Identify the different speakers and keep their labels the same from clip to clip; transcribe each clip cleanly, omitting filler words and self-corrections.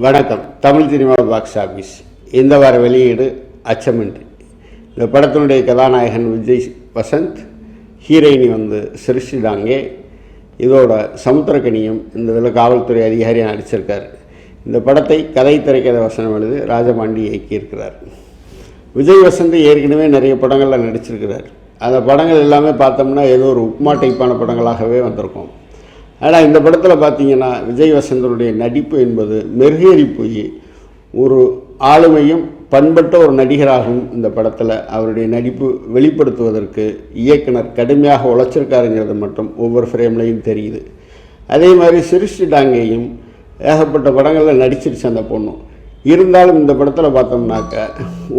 Speaker 1: வணக்கம். Tamil cinema box office இந்த வார வெளியீடு அச்சமின்றி. இந்த படத்தினுடைய கதாநாயகன் விஜய் வசந்த், ஹீரோயினி சிருஷ்டி டாங்கே. இதோட சமுத்திரக்கனியும் இந்த இதில் காவல்துறை அதிகாரியாக நடிச்சிருக்கார். இந்த படத்தை கதை திரைக்கதை வசனம் எழுதி ராஜபாண்டி இயக்கியிருக்கிறார். விஜய் வசந்த் ஏற்கனவே நிறைய படங்களில் நடிச்சிருக்கிறார். அந்த படங்கள் எல்லாமே பார்த்தோம்னா ஏதோ ஒரு உப்மா டைப்பான படங்களாகவே வந்திருக்கும். ஆனால் இந்த படத்தில் பார்த்திங்கன்னா விஜய் வசந்தனுடைய நடிப்பு என்பது மெருகேறி போய் ஒரு ஆளுமையும் பண்பட்ட ஒரு நடிகராகவும் இந்த படத்தில் அவருடைய நடிப்பு வெளிப்படுத்துவதற்கு இயக்குனர் கடுமையாக உழைச்சிருக்காருங்கிறது மட்டும் ஒவ்வொரு ஃப்ரேம்லையும் தெரியுது. அதே மாதிரி சிருஷ்டி டாங்கேயும் ஏகப்பட்ட படங்களில் நடிச்சிருச்சு அந்த பொண்ணு. இருந்தாலும் இந்த படத்தில் பார்த்தோம்னாக்க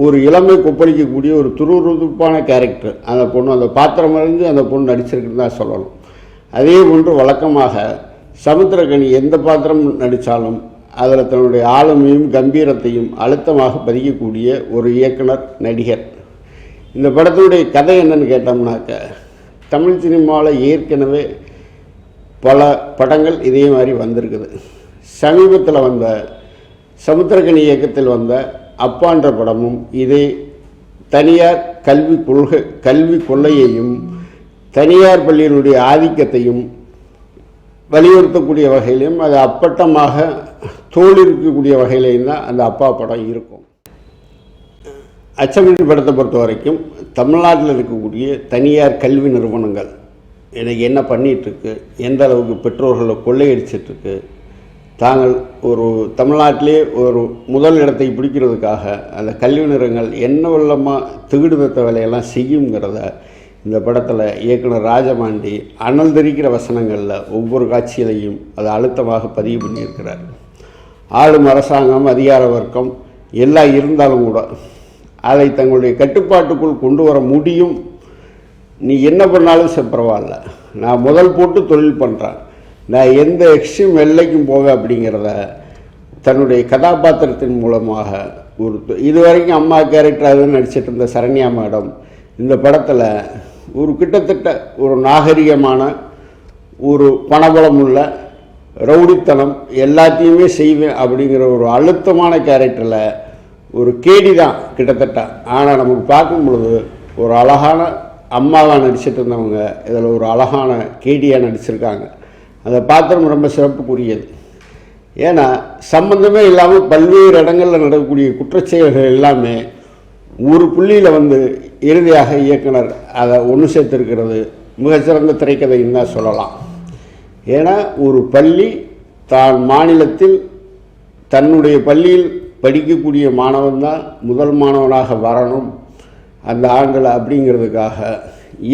Speaker 1: ஒரு இளமை கொப்பளிக்கக்கூடிய ஒரு துருதுப்பான கேரக்டர் அந்த பொண்ணு, அந்த பாத்திரம் அறிந்து அந்த பொண்ணு நடிச்சிருக்குன்னு தான் சொல்லணும். அதே போன்று வழக்கமாக சமுத்திரக்கனி எந்த பாத்திரம் நடித்தாலும் அதில் தன்னுடைய ஆளுமையும் கம்பீரத்தையும் அழுத்தமாக பதிக்கக்கூடிய ஒரு இயக்குனர் நடிகர். இந்த படத்தினுடைய கதை என்னன்னு கேட்டோம்னாக்க, தமிழ் சினிமாவில் ஏற்கனவே பல படங்கள் இதே மாதிரி வந்திருக்குது. சமீபத்தில் வந்த சமுத்திரக்கனி இயக்கத்தில் வந்த அப்பான்ற படமும் இதே தனியார் கல்வி கொள்ளையையும் தனியார் பள்ளியினுடைய ஆதிக்கத்தையும் வலியுறுத்தக்கூடிய வகையிலையும் அது அப்பட்டமாக தோலிருக்கக்கூடிய வகையிலையும் தான் அந்த அப்பா படம் இருக்கும். அச்சமின்றி படத்தை பொறுத்த வரைக்கும் தமிழ்நாட்டில் இருக்கக்கூடிய தனியார் கல்வி நிறுவனங்கள் எனக்கு என்ன பண்ணிகிட்ருக்கு, எந்த அளவுக்கு பெற்றோர்களை கொள்ளையடிச்சிட்ருக்கு, தாங்கள் ஒரு தமிழ்நாட்டிலே ஒரு முதல் இடத்தை பிடிக்கிறதுக்காக அந்த கல்வி நிறுவனங்கள் என்ன வல்லமாக திகிடுதத்த வேலையெல்லாம் செய்யுங்கிறத இந்த படத்தில் இயக்குனர் ராஜபாண்டி அனல் தெரிக்கிற வசனங்களில் ஒவ்வொரு காட்சியிலையும் அதை அழுத்தமாக பதிவு பண்ணியிருக்கிறார். ஆளும் அரசாங்கம், அதிகார வர்க்கம் எல்லாம் இருந்தாலும் கூட அதை தங்களுடைய கட்டுப்பாட்டுக்குள் கொண்டு வர முடியும். நீ என்ன பண்ணாலும் பரவாயில்ல, நான் முதல் போட்டு தொழில் பண்ணுறேன், நான் எந்த எக்ஸ்ட்ரீம் எல்லைக்கும் போவேன் அப்படிங்கிறத தன்னுடைய கதாபாத்திரத்தின் மூலமாக ஒரு இதுவரைக்கும் அம்மா கேரக்டராக நடிச்சிட்டு இருந்த சரண்யா மேடம் இந்த படத்தில் ஒரு கிட்டத்தட்ட ஒரு நாகரிகமான ஒரு பணபலம் உள்ள ரவுடித்தனம் எல்லாத்தையுமே செய்வேன் அப்படிங்கிற ஒரு அழுத்தமான கேரக்டரில் ஒரு கேடி தான் கிட்டத்தட்ட. ஆனால் நமக்கு பார்க்கும் பொழுது ஒரு அழகான அம்மாவாக நடிச்சிட்டு இருந்தவங்க இதில் ஒரு அழகான கேடியாக நடிச்சிருக்காங்க. அந்த பாத்திரம் ரொம்ப சிறப்புக்குரியது. ஏன்னா சம்பந்தமே இல்லாமல் பல்வேறு இடங்களில் நடக்கக்கூடிய குற்றச்செயல்கள் எல்லாமே ஒரு புள்ளியில் இறுதியாக இயக்குனர் அதை ஒன்று சேர்த்துருக்கிறது மிகச்சிறந்த திரைக்கதைன்னு தான் சொல்லலாம். ஏன்னா ஒரு பள்ளி தான் மாநிலத்தில் தன்னுடைய பள்ளியில் படிக்கக்கூடிய மாணவன் தான் முதல் மாணவனாக வரணும் அந்த ஆண்டில் அப்படிங்கிறதுக்காக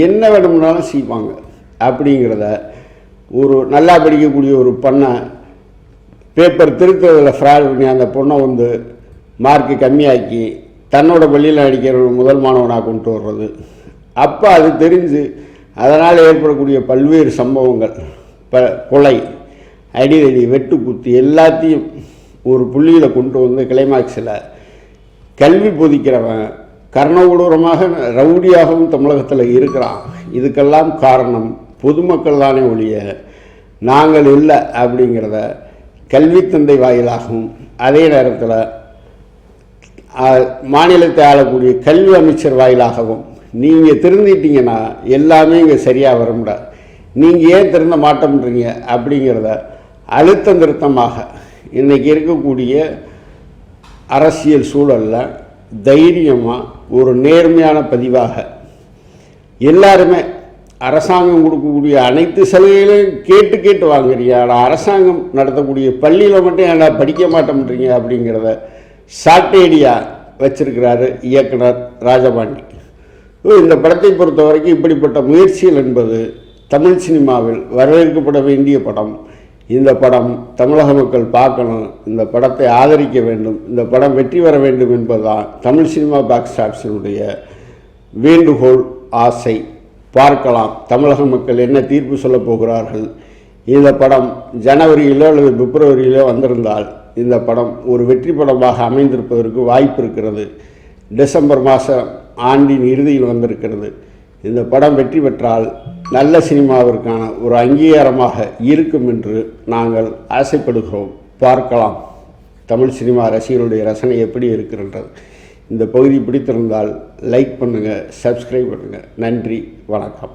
Speaker 1: என்ன வேணும்னாலும் செய்வாங்க அப்படிங்கிறத ஒரு நல்லா படிக்கக்கூடிய ஒரு பொண்ணை பேப்பர் திருத்ததில் ஃப்ராட் பண்ணி அந்த பொண்ணை மார்க்கு கம்மியாக்கி தன்னோட பள்ளியில் அடிக்கிற முதல் மாணவனாக கொண்டு வர்றது. அப்போ அது தெரிஞ்சு அதனால் ஏற்படக்கூடிய பல்வேறு சம்பவங்கள், கொலை, அடிதடி, வெட்டுக்குத்து எல்லாத்தையும் ஒரு புள்ளியில் கொண்டு கிளைமாக்ஸில் கல்வி போதிக்கிறவன் கர்ணகொடூரமாக ரவுடியாகவும் தமிழகத்தில் இருக்கிறான். இதுக்கெல்லாம் காரணம் பொதுமக்கள் தானே ஒழிய நாங்கள் இல்லை அப்படிங்கிறத கல்வி தந்தை வாயிலாகவும் அதே நேரத்தில் மாநிலத்தை ஆளக்கூடிய கல்வி அமைச்சர் வாயிலாகவும் நீங்கள் திருந்திட்டீங்கன்னா எல்லாமே இங்கே சரியாக வரும்டா, நீங்கள் ஏன் திருந்த மாட்டோம்ன்றீங்க அப்படிங்கிறத அழுத்தம் திருத்தமாக இன்றைக்கி இருக்கக்கூடிய அரசியல் சூழலில் தைரியமாக ஒரு நேர்மையான பதிவாக எல்லாருமே அரசாங்கம் கொடுக்கக்கூடிய அனைத்து சலுகைகளையும் கேட்டு வாங்குறீங்க, ஆனால் அரசாங்கம் நடத்தக்கூடிய பள்ளியில் மட்டும் ஏன்னா படிக்க மாட்டோம்ன்றீங்க அப்படிங்கிறத சாட்டேடியாக வச்சிருக்கிறாரு இயக்குனர் ராஜபாண்டி. இந்த படத்தை பொறுத்த வரைக்கும் இப்படிப்பட்ட முயற்சிகள் என்பது தமிழ் சினிமாவில் வரவேற்கப்பட வேண்டிய படம். இந்த படம் தமிழக மக்கள் பார்க்கணும், இந்த படத்தை ஆதரிக்க வேண்டும், இந்த படம் வெற்றி பெற வேண்டும் என்பதுதான் தமிழ் சினிமா பாக்ஸ் ஆஃபீஸினுடைய வேண்டுகோள், ஆசை. பார்க்கலாம் தமிழக மக்கள் என்ன தீர்ப்பு சொல்ல போகிறார்கள். இந்த படம் ஜனவரியிலோ அல்லது பிப்ரவரியிலோ வந்திருந்தால் இந்த படம் ஒரு வெற்றி படமாக அமைந்திருப்பதற்கு வாய்ப்பு இருக்கிறது. டிசம்பர் மாதம் ஆண்டின் இறுதியில் வந்திருக்கிறது. இந்த படம் வெற்றி பெற்றால் நல்ல சினிமாவிற்கான ஒரு அங்கீகாரமாக இருக்கும் என்று நாங்கள் ஆசைப்படுகிறோம். பார்க்கலாம். தமிழ் சினிமா ரசிகர்களுடைய ரசனை எப்படி இருக்குன்றது. இந்த பகுதி பிடித்திருந்தால் லைக் பண்ணுங்கள், சப்ஸ்கிரைப் பண்ணுங்கள். நன்றி, வணக்கம்.